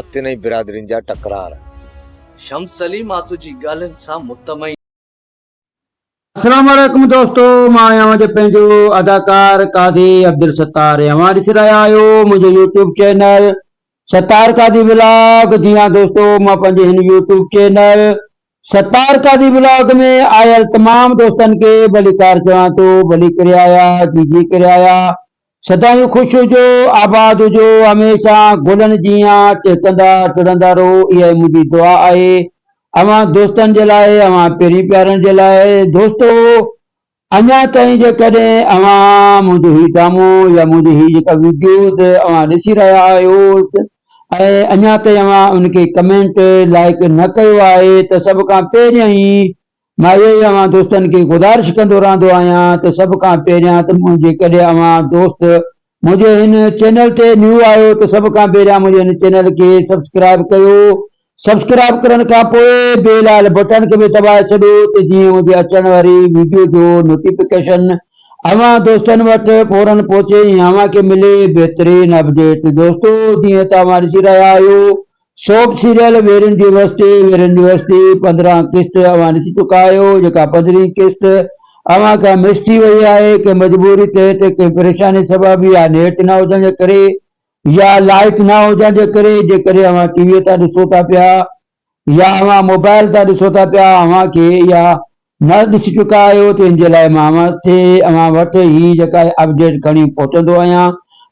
तीनई बिरादरिन जा टकरार। शम्स सलीम आतू जी गालन सा मुतमईन। अस्सलाम वालेकुम दोस्तों, मां आहियां पंहिंजो अदाकार कादी अब्दुल सत्तार। ॾिसी रहिया आहियो मुंहिंजो यूट्यूब चैनल सत्तार कादी व्लॉग। जी हाँ दोस्तों, मां पंहिंजे हिन यूट्यूब चैनल सत्तार कादी व्लॉग में आयल तमाम दोस्तनि खे भलीकार चवां थो, भली करे आया, जी करे आया। सदायूं ख़ुशि हुजो, आबाद हुजो, हमेशा गुलनि जीअं टेकंदा टुरंदा रहो, इहा मुंहिंजी दुआ आहे अवां दोस्तनि जे लाइ, अवां पहिरीं प्यारनि जे लाइ। दोस्तो अञा ताईं जेकॾहिं अवां मुंहिंजो हीउ ड्रामो या मुंहिंजी हीअ जेका वीडियोज़ अवां ॾिसी रहिया आहियो ऐं अञा ताईं अवां उनखे कमेंट लाइक न कयो आहे त सभ खां पहिरियां ई मां इहो ई अवां दोस्तनि खे गुज़ारिश कंदो रहंदो आहियां त सभ खां पहिरियां त जेकॾहिं अवां दोस्त मुंहिंजे हिन चैनल ते न्यू आहियो त सभ खां पहिरियां मुंहिंजे हिन चैनल खे सब्सक्राइब कयो। सब्सक्राइब करण खां पोइ बेल वारे बटन खे बि दबाए छॾियो त जीअं मुंहिंजी अचण वारी वीडियो जो नोटिफिकेशन अवां दोस्तनि वटि फौरन पहुचे ऐं अवां खे मिले बहितरीन अपडेट। दोस्तों जीअं त अवां ॾिसी रहिया आहियो सोप सीरियल वेर यूनिवर्सिटी 15 किस्त अवां ॾिसी चुका आहियो। जेका 15वीं किस्त अवां खां मिस थी वई आहे कंहिं मजबूरी तहत, कंहिं परेशानी सबबि या नेट न हुजण जे करे या लाइट न हुजण जे करे, जेकॾहिं अवां टीवीअ तां ॾिसो था पिया या अवां मोबाइल तां ॾिसो था पिया, अवां खे या न ॾिसी चुका आहियो त इन जे लाइ मां अवां वटि ही जेका अपडेट खणी पहुचंदो आहियां।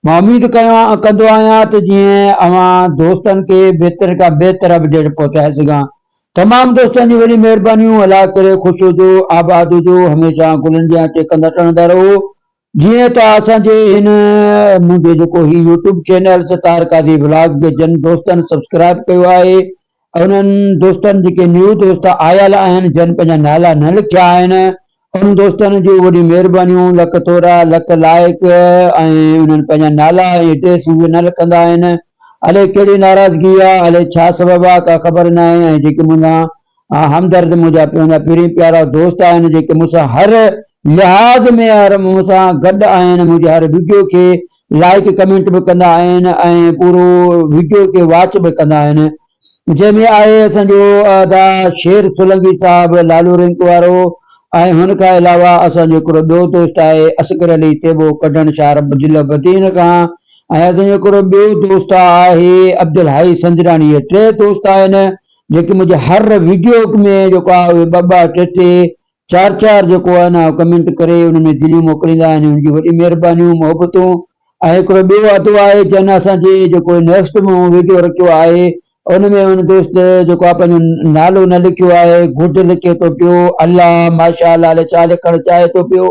मां उमेद कंदो आहियां त जीअं अवां दोस्तनि खे बहितर खां बहितर अपडेट पहुचाए सघां। तमाम दोस्तनि जी वॾी महिरबानियूं। अलाह करे ख़ुशि हुजो, आबाद हुजो, हमेशा गुलनि जा टेकंदा टणंदा रहो। जीअं त असांजे हिन मुंहिंजो जेको ही यूट्यूब चैनल सत्तार कादी व्लॉग के जन दोस्तनि सब्सक्राइब कयो आहे, उन्हनि दोस्तनि जेके न्यू दोस्त आयल आहिनि जन पंहिंजा नाला न लिखिया आहिनि, उन दोस्तनि जूं वॾी महिरबानियूं, लख तोड़ा, लख लाइक ऐं उन्हनि पंहिंजा नाला ऐं एड्रेस उहे न लिखंदा आहिनि। अलाए कहिड़ी नाराज़गी आहे, अलाए छा सबबु आहे, का ख़बर न आहे। ऐं जेके मुंहिंजा हमदर्द, मुंहिंजा पहिरीं प्यारा दोस्त आहिनि जेके मूंसां हर लिहाज़ में हर मूंसां गॾु आहिनि, मुंहिंजे हर वीडियो खे लाइक कमेंट बि कंदा आहिनि ऐं पूरो वीडियो खे वॉच बि कंदा आहिनि। जंहिंमें आहे असांजो अदा शेर सोलंकी साहिबु लालू रिंक वारो, ऐं हुन खां अलावा असांजो हिकिड़ो ॿियो दोस्त आहे असगर अली तेबो कढण शहर ज़िला बदीन खां, ऐं असांजो हिकिड़ो ॿियो दोस्त आहे अब्दुल हाई संजरानी। इहे 3 दोस्त आहिनि जेके मुंहिंजे हर वीडियो में जेको आहे उहे 2-2, 3-3, 4-4 जेको आहे न कमेंट करे उन में दिलियूं मोकिलींदा आहिनि। उनजी वॾी महिरबानियूं, मोहबतूं। ऐं हिकिड़ो ॿियो अदो आहे जन असांजे जेको नेक्स्ट में वीडियो रखियो आहे उन में उन दोस्त जेको आहे पंहिंजो नालो न लिखियो आहे, गुड लिखे थो पियो, अल्लाह माशाअल्लाह छा लिखणु चाहे थो पियो,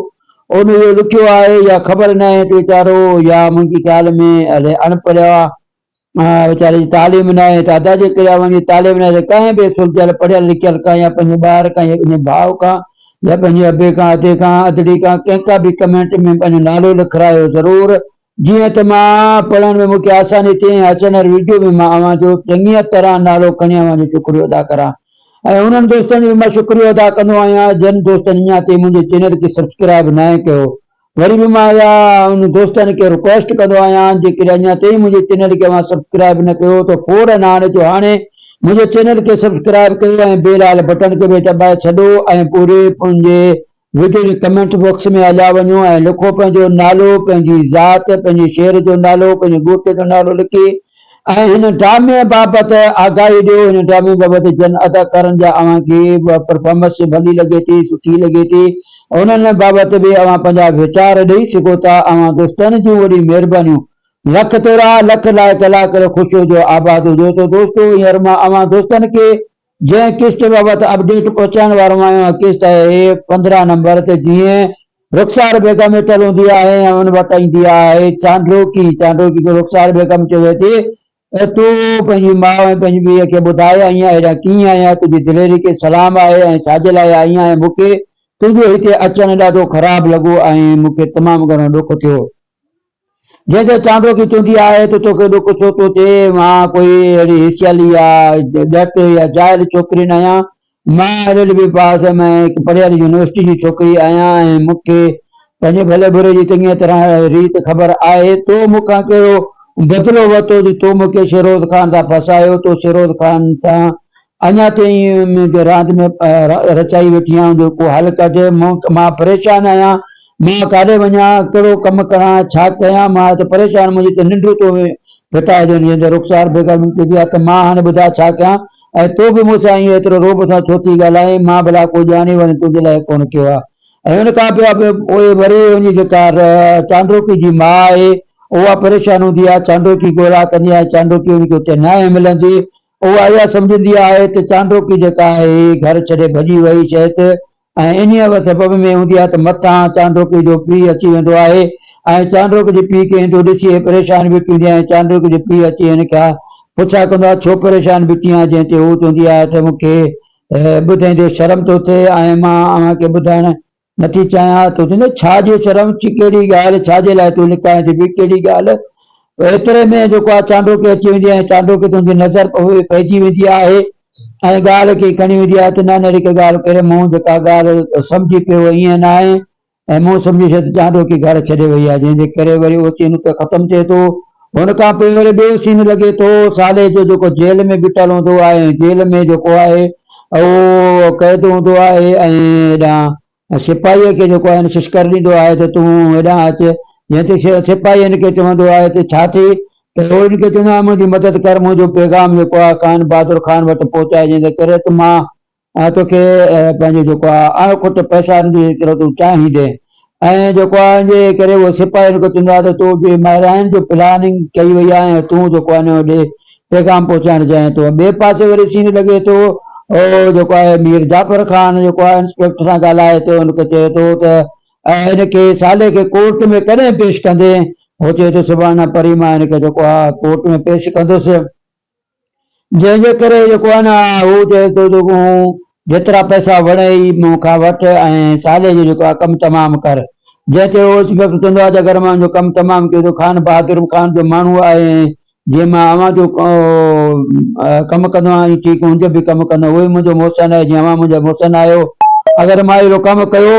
उन इहो लिखियो आहे या ख़बर न आहे त वीचारो या मुंहिंजे ख़्याल में अलाए अनपढ़ आहे, वीचारे जी तालीम न आहे त अदा जे करे वञी तालीम न आहे त कंहिं बि सुलझियल पढ़ियल लिखियल खां या पंहिंजे ॿार खां या पंहिंजे भाउ खां या पंहिंजे अबे खां, अधे खां, अदड़ी खां, कंहिंखां बि कमेंट में पंहिंजो नालो लिखायो ज़रूरु। जीअं त मां पढ़ण में मूंखे आसानी थिए, अचण वारी वीडियो में मां अवां जो चङी तरह नालो खणी अवां जो शुक्रियो अदा करां। ऐं उन्हनि दोस्तनि जो बि मां शुक्रियो अदा कंदो आहियां जिन दोस्तनि अञा ताईं मुंहिंजे चैनल खे सब्सक्राइब न कयो। वरी बि मां इहा उन दोस्तनि खे रिक्वेस्ट कंदो आहियां जेकॾहिं अञा ताईं मुंहिंजे चैनल खे अवां सब्सक्राइब न कयो त फौरन हाणे मुंहिंजे चैनल खे सब्सक्राइब कयो ऐं बेल वारे बटन खे बि दबाए छॾियो ऐं पूरे मुंहिंजे वीडियो जे कमेंट बॉक्स में हलिया वञो ऐं लिखो पंहिंजो नालो, पंहिंजी ज़ात, पंहिंजे शहर जो नालो, पंहिंजे ॻोठ जो नालो लिखी ऐं हिन ड्रामे बाबति आगाही ॾियो। हिन ड्रामे बाबति जन अदाकारनि जा अवां खे परफॉर्मेंस भली लॻे थी, सुठी लॻे थी, उन्हनि बाबति बि अवां पंहिंजा वीचार ॾेई सघो था। अवां दोस्तनि जूं वॾी महिरबानियूं। लख तोड़ा, लख लाइक। अलाह करे ख़ुशि हुजो, आबाद हुजो। त दोस्तों हींअर मां अवां दोस्तनि खे जंहिं किस्त बाबति अपडेट पहुचाइण वारो आहियां, किस्त आहे 15 नंबर ते। जीअं रुखसार बेगम वेठल हूंदी आहे ऐं हुन वटि ईंदी आहे चांडोकी खे रुखसार बेगम चवे थी तूं पंहिंजी माउ ऐं पंहिंजी धीअ खे ॿुधाए आई आहीं, हेॾा कीअं आहियां, तुंहिंजी दिलेरी खे सलाम आहे ऐं छाजे लाइ आई आहीं, मूंखे तुंहिंजो हिते अचणु ॾाढो ख़राबु लॻो ऐं मूंखे तमामु घणो ॾुख थियो। जंहिंते चांडोकी चवंदी आहे त तोखे ॾुख छो थो थिए, मां कोई अहिड़ी हिसियाली या ॾट या जाइल छोकिरी न आहियां, मां LLB पास में हिकु पढ़ियल यूनिवर्सिटी जी छोकिरी आहियां ऐं मूंखे पंहिंजे भले बुरे जी चङी तरह रीत ख़बर आहे। तो मूंखां कहिड़ो बदिलो वरितो जी तूं मूंखे शिरोज ख़ान सां फसायो, तो शिरोज ख़ान सां अञा ताईं मुंहिंजे रांदि में रचाई वेठी आहियां, जो को हल कढे। मां परेशान आहियां, मां काॾे वञा, कहिड़ो कमु कयां, छा कयां, मां त परेशान, मुंहिंजी त निंड थो फिटाइजो जीअं रुख़सार बेगम चई आहे त मां हाणे ॿुधाए छा कयां, ऐं तूं बि मूंसां ईअं एतिरो रोब सां छो थी ॻाल्हाए, मां भला कोई ॼाणी वञे तुंहिंजे लाइ कोन कयो आहे। ऐं हुन खां पोइ वरी हुनजी जेका चांडोकी जी माउ आहे उहा परेशान हूंदी आहे, चांडोकी ॻोल्हा कंदी आहे, चांडोकी हुनखे उते न मिलंदी, उहा इहा सम्झंदी आहे त चांडोकी जेका आहे घर छॾे भॼी वई शायदि, ऐं इन सबब में हूंदी आहे त मथां चांडोकी जो पीउ अची वेंदो आहे, ऐं चांडोकी जे पीउ खे ईंदो ॾिसी परेशान बीठी हूंदी आहे। चांडोकी जो पीउ अची हिन खां पुछा कंदो आहे छो परेशान बीठी आहे, जंहिं ते हू चवंदी आहे त मूंखे ॿुधाईंदे शर्म थो थिए ऐं मां अव्हांखे ॿुधाइण नथी चाहियां। त चवंदो छा जे शर्म जी कहिड़ी ॻाल्हि, छाजे लाइ तूं लिकाए थी, कहिड़ी ॻाल्हि। एतिरे में जेको आहे चांडोकी अची वेंदी आहे, चांडोकी तुंहिंजी नज़र पइजी वेंदी आहे ऐं ॻाल्हि खे खणी वेंदी आहे त न अहिड़ी का ॻाल्हि करे, मूं जेका ॻाल्हि सम्झी पियो ईअं न आहे, ऐं मूं सम्झी छॾ चांडोकी घर छॾे वई आहे, जंहिंजे करे वरी उहो सीन त ख़तमु थिए थो। हुन खां पोइ वरी ॿियो सीन लॻे थो, साले जो जेको जेल में बीठल हूंदो आहे, जेल में जेको आहे उहो क़ैद हूंदो आहे, ऐं हेॾां सिपाहीअ खे जेको आहे शिश्कर ॾींदो आहे त तूं हेॾां अचु, जंहिं ते सिपाही हिनखे चवंदो आहे त छा थी, त उहो हिनखे चवंदो आहे मुंहिंजी मदद कर, मुंहिंजो पैगाम जेको आहे खान बहादुर ख़ान वटि पहुचाए, जंहिंजे करे त मां तोखे पंहिंजो जेको आहे आयो खुट पैसा ॾींदुसि तूं चाहीं ॾे। ऐं जेको आहे हिनजे करे उहो सिपाही हिनखे चवंदो आहे त तूं बि महाराइन जो प्लानिंग कई वई आहे ऐं तूं जेको आहे होॾे पैगाम पहुचाइण चाहीं थो। ॿिए पासे वरी सीन लॻे थो, जेको आहे मीर जाफ़र ख़ान जेको आहे इंस्पेक्टर सां ॻाल्हाए थो, हुनखे चए थो त हिनखे साले खे कोर्ट में कॾहिं पेश कंदे, हो चए थो सुभाणे परी मां हिनखे जेको आहे कोर्ट में पेश कंदुसि, जंहिंजे करे जेको आहे न हू चए थो जेको जेतिरा पैसा वणे ई मूंखां वठि ऐं साले जो जेको आहे कमु तमामु कर। जंहिं ते उहो इंस्पेक्टर चवंदो आहे त अगरि मां मुंहिंजो कमु तमामु कयो त ख़ान बहादुर ख़ान जो माण्हू आहे, जीअं मां अव्हां जो कमु कंदो आहियां ठीकु मुंहिंजो बि कमु कंदो, उहो ई मुंहिंजो मोहसिन आहे, जीअं अव्हां मुंहिंजो मोहसिन आहियो, अगरि मां अहिड़ो कमु कयो।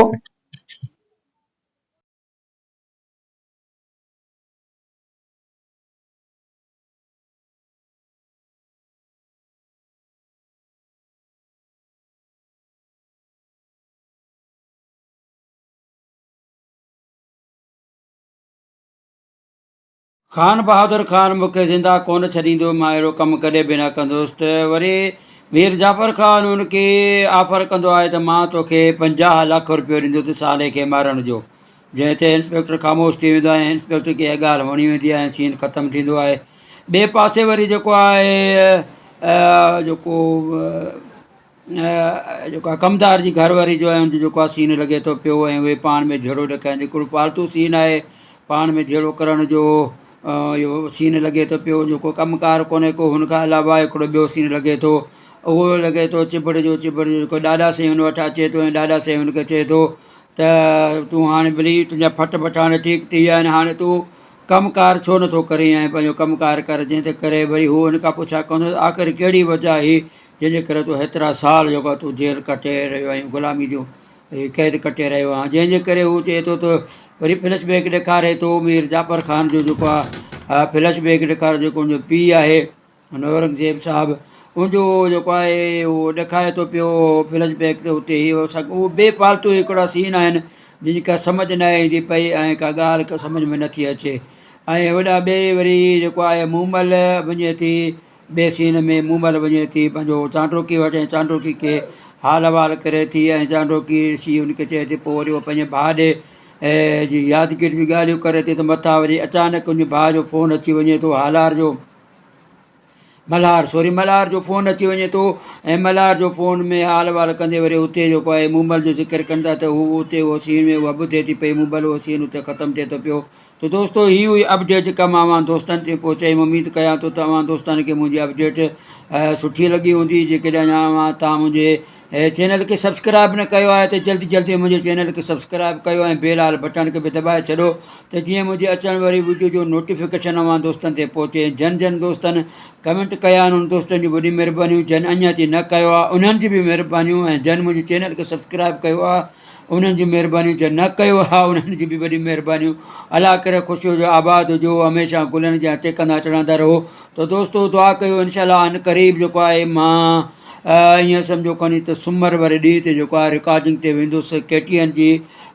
ख़ान बहादुर ख़ान मूंखे ज़िंदा कोन छॾींदो, मां अहिड़ो कमु कॾहिं बि न कंदुसि। त वरी मीर जाफ़र ख़ान हुनखे ऑफर कंदो आहे त मां तोखे 50 लख रुपयो ॾींदुसि साले खे मारण जो, जंहिं ते इंस्पेक्टर ख़ामोश थी वेंदो आहे, इंस्पेक्टर खे इहा ॻाल्हि वणी वेंदी आहे ऐं सीन ख़तमु थींदो आहे। ॿिए पासे वरी जेको आहे जेको आहे कमदार जी घरवारी जो आहे जेको आहे सीन लॻे थो पियो, ऐं उहे पाण में जहिड़ो ॾेखारीनि, हिकिड़ो फालतू सीन आहे पाण में जहिड़ो करण जो, इहो सीन लॻे थो पियो, जेको कमुकारु कोन्हे को, हुनखां अलावा हिकिड़ो ॿियो सीन लॻे थो, उहो लॻे थो चिबड़ जो जेको ॾाॾा साईं हुन वटि अचे थो ऐं ॾाॾा साईं हुनखे चए थो त तूं हाणे भली तुंहिंजा फट पठाण ठीकु थी विया आहिनि, हाणे तूं कमुकारु छो नथो करे ऐं पंहिंजो कमुकारु कर, जंहिंजे करे वरी हू हुन खां पुछा कंदो आख़िर कहिड़ी वजह हुई जंहिंजे करे तूं हेतिरा साल जेको आहे तूं जेल कटे रहियो आहीं, ग़ुलामी जो क़ैद कटे रहियो आहे, जंहिंजे करे हू चए थो त वरी फ्लैशबैक ॾेखारे थो मीर जाफ़र ख़ान जो जेको आहे फ्लैशबैक ॾेखारे, जेको हुनजो पीउ आहे औरंगज़ेब साहिबु, उनजो जेको आहे उहो ॾेखारे थो पियो फ्लैशबैक ते हुते ई उहो बेफालतू हिकिड़ा सीन आहिनि जंहिंजी का सम्झ न ईंदी पई ऐं का ॻाल्हि सम्झ में नथी अचे। ऐं होॾा ॿिए वरी जेको आहे मूमल वञे थी, ॿिए सीन में मूमल वञे थी पंहिंजो चांडोकी वटि ऐं चांडोकी खे हाल अहिवाल करे थी, ऐं चांडोकी ॾिसी हुनखे चए थी, पोइ वरी उहो पंहिंजे भाउ ॾे जी यादगिरी जी ॻाल्हियूं करे थी, त मथां वरी अचानक उनजे भाउ जो फ़ोन अची वञे थो, मल्हार जो फ़ोन अची वञे थो, ऐं मल्हार जो फ़ोन में हाल अहिवाल कंदे वरी उते जेको आहे मूमल जो ज़िक्र कंदा त हू उते उहो सीन में उहा ॿुधे थी पई मूमल, उहो सीन उते ख़तमु थिए थो पियो। त दोस्तो ही हुई अपडेट जेका मां दोस्तनि ते पहुचाई, उमेदु कयां थो तव्हां दोस्तनि खे मुंहिंजी अपडेट सुठी लॻी हूंदी। जेकॾहिं तव्हां मुंहिंजे चैनल खे सब्सक्राइब न कयो आहे त जल्दी जल्दी मुंहिंजे चैनल खे सब्सक्राइब कयो ऐं बेल वारे बटन खे बि दॿाए छॾो, त जीअं मुंहिंजे अचण वारी वीडियो जो नोटिफिकेशन दोस्तनि ते पहुचे। जन दोस्तनि कमेंट कया आहिनि, उन दोस्तनि जी वॾी महिरबानी, जन अञा ताईं न कयो आहे उन्हनि जी बि महिरबानियूं, ऐं जन मुंहिंजे चैनल खे सब्सक्राइब कयो आहे उन्हनि जी महिरबानियूं जे न कयो आहे उन्हनि जी बि वॾी महिरबानियूं। अलाह करे ख़ुशि हुजो, आबाद हुजो, हमेशह गुलनि जा टेकंदा चढ़ंदा रहो। त दोस्तो दुआ कयो इनशाला अन क़रीब जेको आहे मां ईअं सम्झो खणी त सूमरु वारे ॾींहं ते जेको आहे रिकॉर्डिंग ते वेंदुसि। KTN जी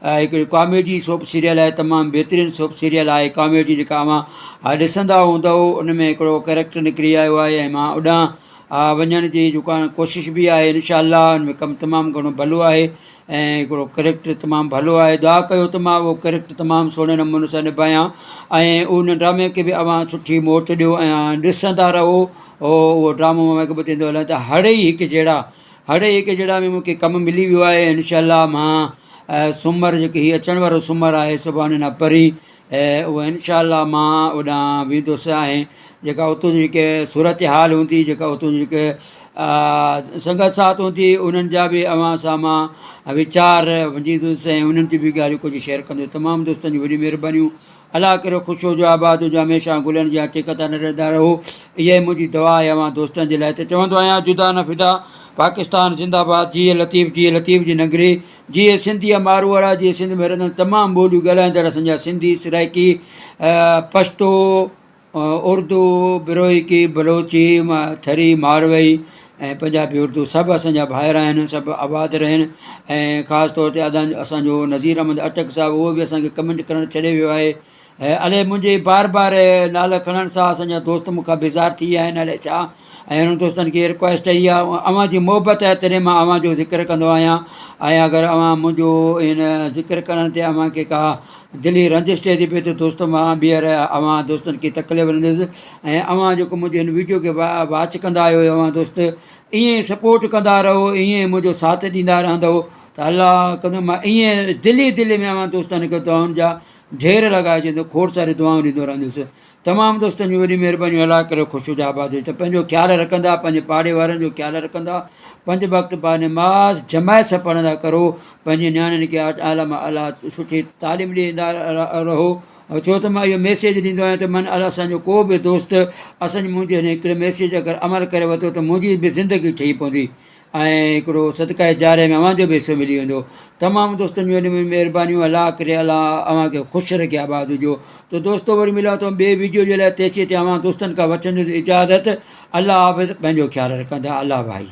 हिकिड़ी कॉमेडी सोप सीरियल आहे, तमामु बहितरीनु सोप सीरियल आहे कॉमेडी, जेका मां ॾिसंदा हूंदव। उन में हिकिड़ो कैरेक्टर निकिरी आयो आहे ऐं मां ओॾां वञण जी जेका कोशिशि बि आहे इनशाला। उन में कमु तमामु घणो भलो आहे ऐं हिकिड़ो कैरेक्टर तमामु भलो आहे। दुआ कयो त मां उहो कैरेक्टर तमामु सुहिणे नमूने सां निभायां ऐं उन ड्रामे खे बि अवां सुठी मोट ॾियो ऐं ॾिसंदा रहो। उहो ड्रामो मां हिकु ॿ थींदो हले त हड़े ई हिकु जहिड़ा में मूंखे कमु मिली वियो आहे इनशाला। मां सूमरु जेकी हीअ अचण वारो सूमरु आहे सुभाणे न परी ऐं उहा इनशाला मां ओॾां वेंदुसि ऐं जेका उतां जी जेके सूरत हाल हूंदी, जेका उतां जी जेके संगत साथ हूंदी, उन्हनि जा बि अवां सां मां वीचार वंजींदुसि ऐं उन्हनि जी बि ॻाल्हियूं कुझु शेयर कंदुसि। तमामु दोस्तनि जी वॾी महिरबानियूं। अलाह करे ख़ुशि हुजो, आबाद हुजो, हमेशह गुलनि जा टेकंदा रहंदा रहो। इहा ई मुंहिंजी दुआ आहे अवां दोस्तनि जे लाइ। त चवंदो आहियां जुदा न फिदा, पाकिस्तान जिंदाबाद, जीअं लतीफ़ जी नगरी, जीअं सिंधी मारवाड़ा, जीअं सिंध में रहंदड़ तमामु ॿोलियूं ॻाल्हाईंदड़ असांजा सिंधी, सराइकी, पश्तो, उर्दू, बिरोहिकी, बलोची, थरी, मारवई ऐं पंजाबी, उर्दू सभु असांजा भाइर आहिनि, सभु आबाद रहनि। ऐं ख़ासि तौर ते असांजो नज़ीर अहमद अटक साहिबु, उहो बि असांखे कमेंट करणु छॾे वियो आहे। अलाए मुंहिंजे बार नाला खणण सां असांजा दोस्त मूंखां बेज़ार थी विया आहिनि, अलाए छा। ऐं उन्हनि दोस्तनि खे रिक्वेस्ट इहा आहे, अव्हां जी मोहबत आहे तॾहिं मां अव्हां जो ज़िक्र कंदो आहियां। ऐं अगरि अव्हां मुंहिंजो इन ज़िक्र करण ते अव्हां खे का दिली रंजिश थिए थी पई त दोस्तो मां ॿीहर अव्हां दोस्तनि खे तकलीफ़ ॾींदुसि। ऐं अव्हां जेको मुंहिंजे हिन वीडियो खे वॉच कंदा आहियो अव्हां दोस्त, ईअं सपोर्ट कंदा रहो, ईअं मुंहिंजो साथ ॾींदा रहंदव त अलाह कंदो मां ईअं दिलि में अव्हां दोस्तनि खे दुआउनि जा ढेर लॻाए छॾींदो, खोड़ सारी दुआऊं ॾींदो रहंदुसि। तमामु दोस्तनि जी वॾी महिरबानी। अलाह करे ख़ुशि हुजे, आबाद हुजे। त पंहिंजो ख़्यालु रखंदा, पंहिंजे पाड़े वारनि जो ख़्यालु रखंदा, 5 वक़्त पा नमाज़ जमायत सां पढ़ंदा करो, पंहिंजे नियाणियुनि खे आला मां आला सुठी तालीम ॾींदा रहो। छो त मां इहो मैसेज ॾींदो आहियां त मन असांजो को बि दोस्त मुंहिंजे हिकिड़े मैसेज अगरि अमल करे वरितो त मुंहिंजी बि ज़िंदगी ठही पवंदी ऐं हिकिड़ो सदका जारे में अव्हां जो बि हिसो मिली वेंदो। तमामु दोस्तनि जी वॾी महिरबानियूं। अलाह करे अव्हां खे ख़ुशि रखे, आबाद हुजो। त दोस्तो वरी मिलियो त ॿिए वीडियो जे लाइ तेसीं ते अव्हां दोस्तनि खां वठंदुसि इजाज़त। अलाह हाफ़िज़, पंहिंजो ख़्यालु रखंदा। अलाह भाई।